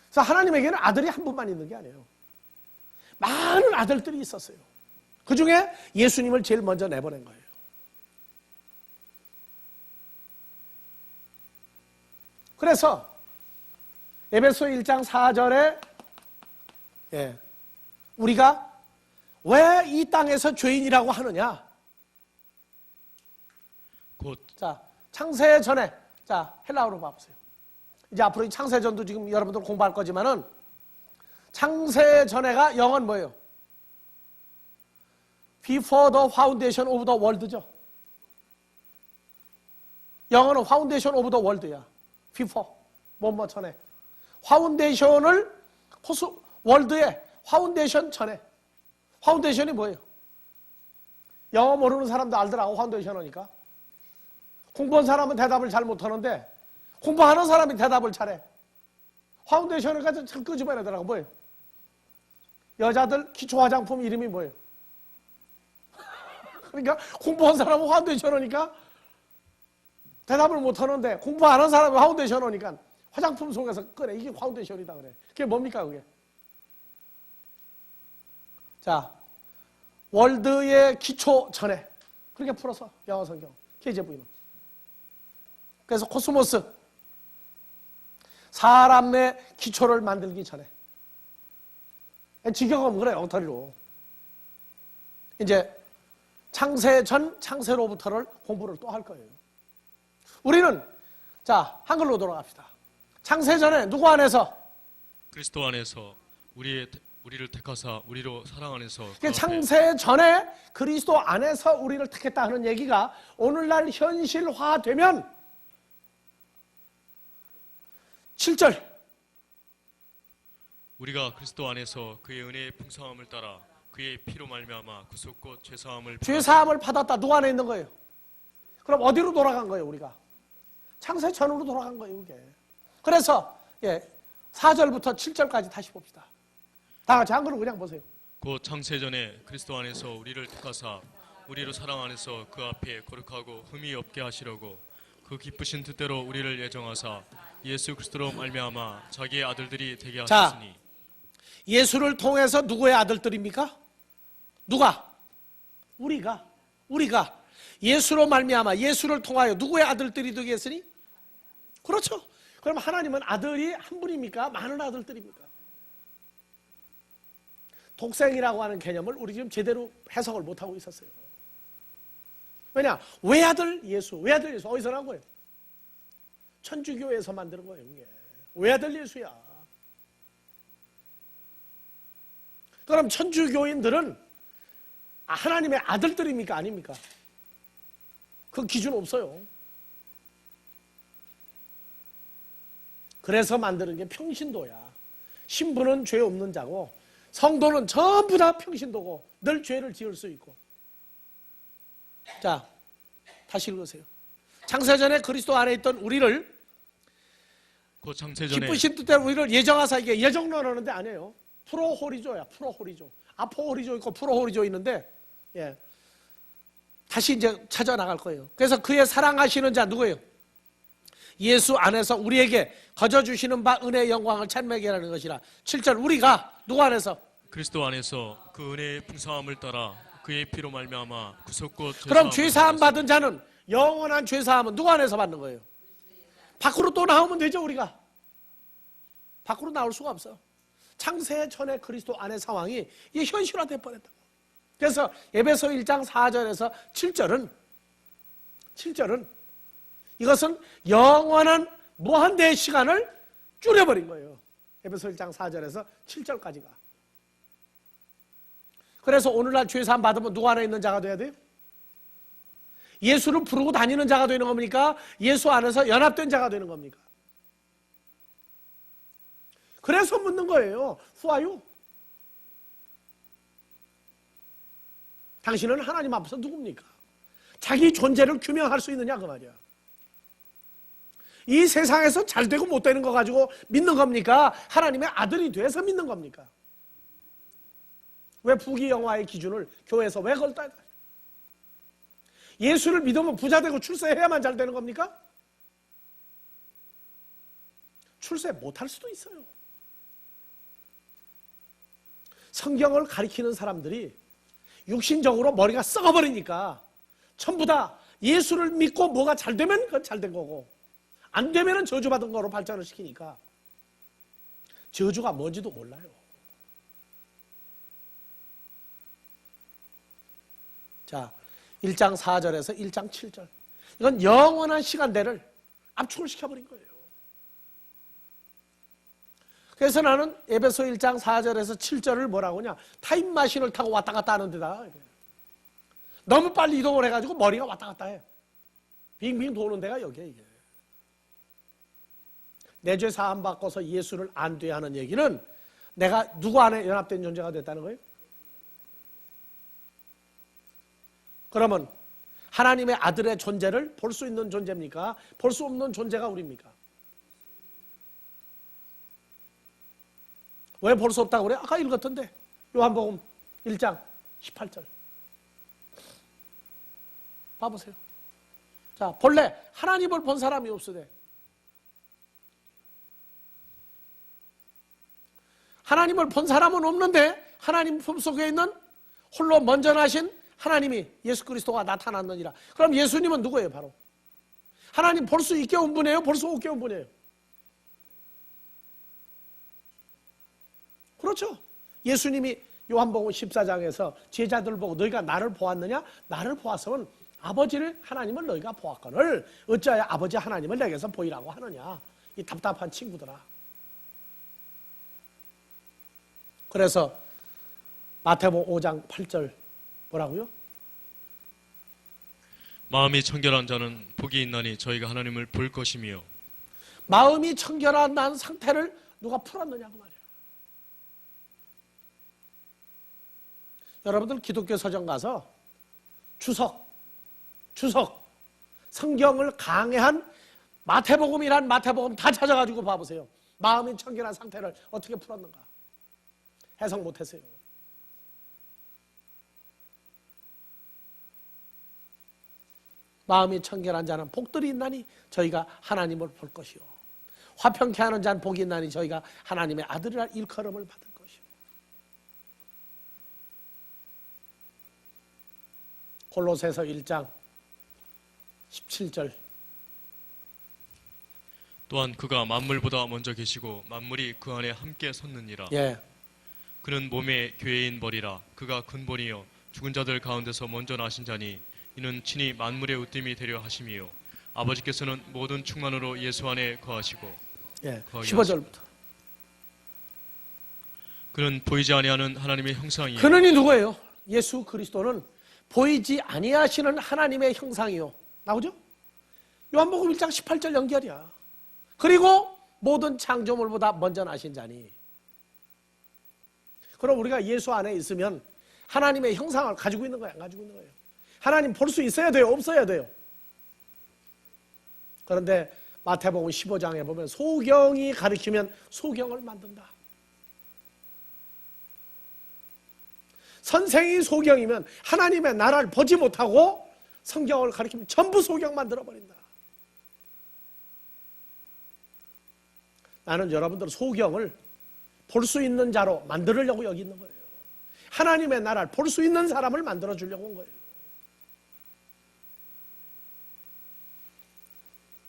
그래서 하나님에게는 아들이 한 분만 있는 게 아니에요. 많은 아들들이 있었어요. 그 중에 예수님을 제일 먼저 내보낸 거예요. 그래서 에베소 1장 4절에 우리가 왜 이 땅에서 죄인이라고 하느냐? 곧 자, 창세 전에, 자, 헬라어로 봐보세요. 이제 앞으로 이 창세전도 지금 여러분들 공부할 거지만은 창세 전에가 영어는 뭐예요? Before the foundation of the world죠. 영어는 foundation of the world야. Before, 뭐뭐 전에. 파운데이션을 월드의 파운데이션 전에. 파운데이션이 뭐예요? 영어 모르는 사람도 알더라고, 파운데이션이니까. 공부한 사람은 대답을 잘 못하는데 공부하는 사람이 대답을 잘해. 파운데이션을 가지고 참 끄집어내더라고. 뭐예요? 여자들 기초 화장품 이름이 뭐예요? 그러니까 공부한 사람은 파운데이션이니까 대답을 못하는데 공부 안 한 사람은 파운데이션이니까 화장품 속에서 꺼내. 이게 파운데이션이다 그래. 그게 뭡니까 그게? 자, 월드의 기초 전에 그렇게 풀어서 영어 성경 KJV는. 그래서 코스모스 사람의 기초를 만들기 전에 직역하면 그래요. 엉터리로. 이제 창세 전 창세로부터를 공부를 또 할 거예요. 우리는 자 한글로 돌아갑시다. 창세 전에 누구 안에서? 그리스도 안에서 우리를 택하사 우리로 사랑 안에서 창세 전에 그리스도 안에서 우리를 택했다 하는 얘기가 오늘날 현실화되면 7절 우리가 그리스도 안에서 그의 은혜의 풍성함을 따라 그의 피로 말미암아 구속과 죄사함을 받았다. 누구 안에 있는 거예요? 그럼 어디로 돌아간 거예요 우리가? 창세 전으로 돌아간 거예요 이게. 그래서 4절부터 7절까지 다시 봅시다. 다 같이 한글로 그냥 보세요. 곧 창세 전에 그리스도 안에서 우리를 택하사 우리로 사랑 안에서 그 앞에 거룩하고 흠이 없게 하시려고 그 기쁘신 뜻대로 우리를 예정하사 예수 그리스도로 말미암아 자기의 아들들이 되게 하셨으니. 예수를 통해서 누구의 아들들입니까? 누가? 우리가 예수로 말미암아 예수를 통하여 누구의 아들들이 되게 했으니? 그렇죠. 그럼 하나님은 아들이 한 분입니까? 많은 아들들입니까? 독생이라고 하는 개념을 우리 지금 제대로 해석을 못하고 있었어요. 왜냐? 외아들 예수 어디서 나온 거예요? 천주교에서 만드는 거예요. 이게. 외아들 예수야. 그럼 천주교인들은 하나님의 아들들입니까? 아닙니까? 그 기준 없어요. 그래서 만드는 게 평신도야. 신부는 죄 없는 자고 성도는 전부 다 평신도고 늘 죄를 지을 수 있고. 자, 다시 읽으세요. 창세전에 그리스도 안에 있던 우리를 그 창세전에 기쁘신 뜻대로 우리를 예정하사. 이게 예정론 하는데 아니에요. 프로호리조야. 프로호리조. 아포호리조 있고 프로호리조 있는데 다시 이제 찾아 나갈 거예요. 그래서 그의 사랑하시는 자 누구예요? 예수 안에서 우리에게 거저 주시는 바 은혜의 영광을 찬미하게 하는 것이라. 7절 우리가 누구 안에서? 그리스도 안에서 그 은혜의 풍성함을 따라 그의 피로 말미암아 구속고 그럼 죄사함 받은 자는 영원한 죄사함은 누구 안에서 받는 거예요? 밖으로 또 나오면 되죠. 우리가 밖으로 나올 수가 없어. 창세 전에 그리스도 안의 상황이 이게 현실화될 뻔했다. 그래서 에베소 1장 4절에서 7절은 이것은 영원한 무한대의 시간을 줄여버린 거예요. 에베소 1장 4절에서 7절까지가. 그래서 오늘날 죄사함 받으면 누구 안에 있는 자가 돼야 돼요? 예수를 부르고 다니는 자가 되는 겁니까? 예수 안에서 연합된 자가 되는 겁니까? 그래서 묻는 거예요. Who are you? 당신은 하나님 앞에서 누굽니까? 자기 존재를 규명할 수 있느냐 그 말이야. 이 세상에서 잘 되고 못 되는 거 가지고 믿는 겁니까? 하나님의 아들이 돼서 믿는 겁니까? 왜 부귀영화의 기준을 교회에서 왜 걸다? 예수를 믿으면 부자 되고 출세해야만 잘 되는 겁니까? 출세 못할 수도 있어요. 성경을 가리키는 사람들이 육신적으로 머리가 썩어버리니까 전부 다 예수를 믿고 뭐가 잘 되면 그건 잘 된 거고 안 되면 저주받은 거로 발전을 시키니까 저주가 뭔지도 몰라요. 자, 1장 4절에서 1장 7절. 이건 영원한 시간대를 압축을 시켜버린 거예요. 그래서 나는 에베소 1장 4절에서 7절을 뭐라고 하냐, 타임마신을 타고 왔다 갔다 하는 데다. 너무 빨리 이동을 해가지고 머리가 왔다 갔다 해. 빙빙 도는 데가 여기야 이게. 내 죄 사함 받고서 예수를 안 돼야 하는 얘기는 내가 누구 안에 연합된 존재가 됐다는 거예요? 그러면 하나님의 아들의 존재를 볼 수 있는 존재입니까? 볼 수 없는 존재가 우리입니까? 왜 볼 수 없다고 그래? 아까 읽었던데 요한복음 1장 18절 봐보세요. 자, 본래 하나님을 본 사람이 없으되 하나님을 본 사람은 없는데 하나님 품속에 있는 홀로 먼저 나신 하나님이 예수 그리스도가 나타났느니라. 그럼 예수님은 누구예요? 바로 하나님 볼 수 있게 온 분이에요? 볼 수 없게 온 분이에요? 그렇죠. 예수님이 요한복음 14장에서 제자들 보고 너희가 나를 보았느냐? 나를 보았으면 아버지를 하나님을 너희가 보았거늘 어찌하여 아버지 하나님을 내게서 보이라고 하느냐. 이 답답한 친구들아. 그래서 마태복음 5장 8절 뭐라고요? 마음이 청결한 자는 복이 있나니 저희가 하나님을 볼 것이며. 마음이 청결한 상태를 누가 풀었느냐고 말이야. 여러분들 기독교 서점 가서 주석 성경을 강해한 마태복음이란 마태복음 다 찾아가지고 봐보세요. 마음이 청결한 상태를 어떻게 풀었는가 해석 못했어요. 마음이 청결한 자는 복들이 있나니 저희가 하나님을 볼 것이요 화평케 하는 자는 복이 있나니 저희가 하나님의 아들이라 일컬음을 받을 것이요. 골로새서 1장 17절 또한 그가 만물보다 먼저 계시고 만물이 그 안에 함께 섰느니라. 예. 그는 몸의 교회인 머리라. 그가 근본이요 죽은 자들 가운데서 먼저 나신 자니 이는 친히 만물의 으뜸이 되려 하심이요 아버지께서는 모든 충만으로 예수 안에 거하시고. 예. 15절부터 그는 보이지 아니하는 하나님의 형상이요. 그는이 누구예요? 예수 그리스도는 보이지 아니하시는 하나님의 형상이요. 나오죠? 요한복음 1장 18절 연결이야. 그리고 모든 창조물보다 먼저 나신 자니. 그럼 우리가 예수 안에 있으면 하나님의 형상을 가지고 있는 거야, 안 가지고 있는 거예요? 하나님 볼 수 있어야 돼요? 없어야 돼요? 그런데 마태복음 15장에 보면 소경이 가르치면 소경을 만든다. 선생이 소경이면 하나님의 나라를 보지 못하고 성경을 가르치면 전부 소경 만들어버린다. 나는 여러분들 소경을 볼 수 있는 자로 만들려고 여기 있는 거예요. 하나님의 나라를 볼 수 있는 사람을 만들어 주려고 온 거예요.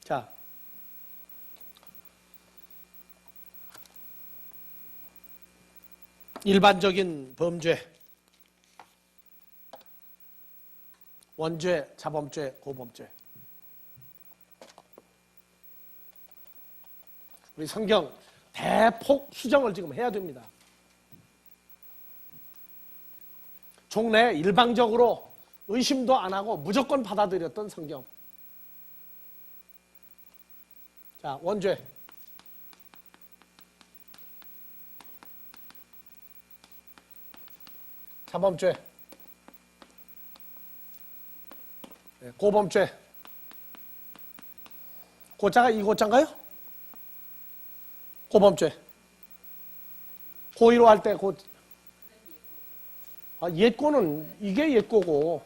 자, 일반적인 범죄, 원죄, 자범죄, 고범죄. 우리 성경 대폭 수정을 지금 해야 됩니다. 종래 일방적으로 의심도 안 하고 무조건 받아들였던 성경. 자, 원죄. 자범죄. 고범죄. 고자가 이 고자인가요? 고범죄. 고의로 할 때 옛고는 이게 옛고고.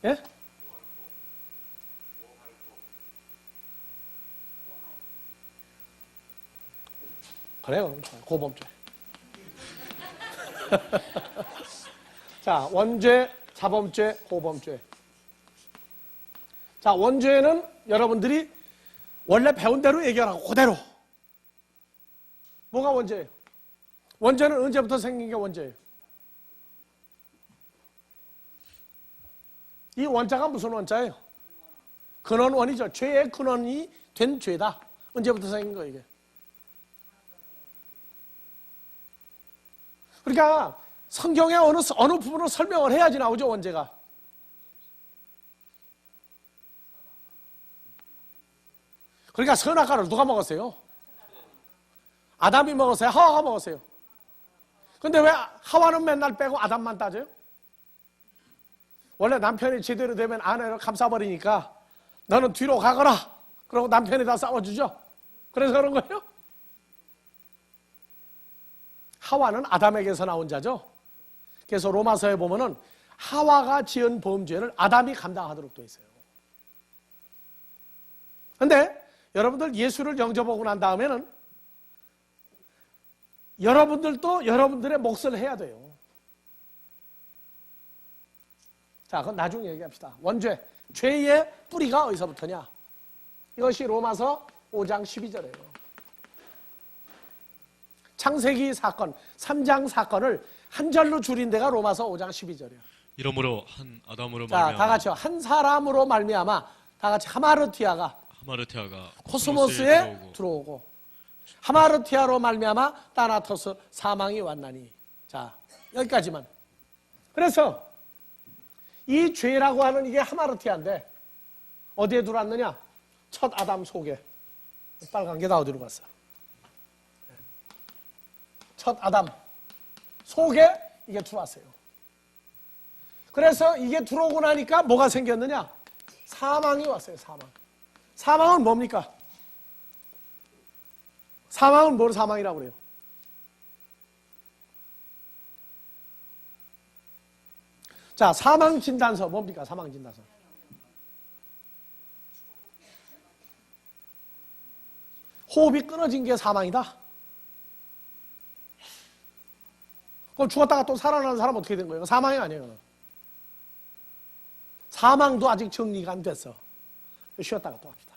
예? 그래요. 고범죄. 자, 원죄, 자범죄, 고범죄. 자, 원죄는 여러분들이 원래 배운 대로 얘기하라고 그대로. 뭐가 원죄예요? 원죄는 언제부터 생긴 게 원죄예요? 이 원자가 무슨 원자예요? 근원원이죠. 죄의 근원이 된 죄다. 언제부터 생긴 거예요, 이게? 그러니까 성경의 어느 부분을 설명을 해야지 나오죠, 원죄가. 그러니까 선악과를 누가 먹었어요? 아담이 먹었어요? 하와가 먹었어요? 근데 왜 하와는 맨날 빼고 아담만 따져요? 원래 남편이 제대로 되면 아내를 감싸버리니까 너는 뒤로 가거라. 그러고 남편이 다 싸워주죠. 그래서 그런 거예요? 하와는 아담에게서 나온 자죠. 그래서 로마서에 보면은 하와가 지은 범죄를 아담이 감당하도록 돼 있어요. 근데 여러분들 예수를 영접하고 난 다음에는 여러분들도 여러분들의 몫을 해야 돼요. 자, 그건 나중에 얘기합시다. 원죄, 죄의 뿌리가 어디서부터냐? 이것이 로마서 5장 12절이에요. 창세기 사건, 3장 사건을 한 절로 줄인 데가 로마서 5장 12절이에요. 이러므로 한 아담으로 자, 말미암아 다 같이요. 한 사람으로 말미암아 다 같이 하마르티아가 코스모스에 들어오고 하마르티아로 말미암아 따나토스 사망이 왔나니. 자, 여기까지만. 그래서 이 죄라고 하는 이게 하마르티아인데 어디에 들어왔느냐? 첫 아담 속에. 빨간 게 다 어디로 갔어? 첫 아담 속에 이게 들어왔어요. 그래서 이게 들어오고 나니까 뭐가 생겼느냐? 사망이 왔어요. 사망은 뭡니까? 사망은 뭘 사망이라고 그래요? 자, 사망진단서 뭡니까? 사망진단서. 호흡이 끊어진 게 사망이다? 그럼 죽었다가 또 살아나는 사람은 어떻게 된 거예요? 사망이 아니에요. 사망도 아직 정리가 안 됐어. 쉬었다가 또 합시다.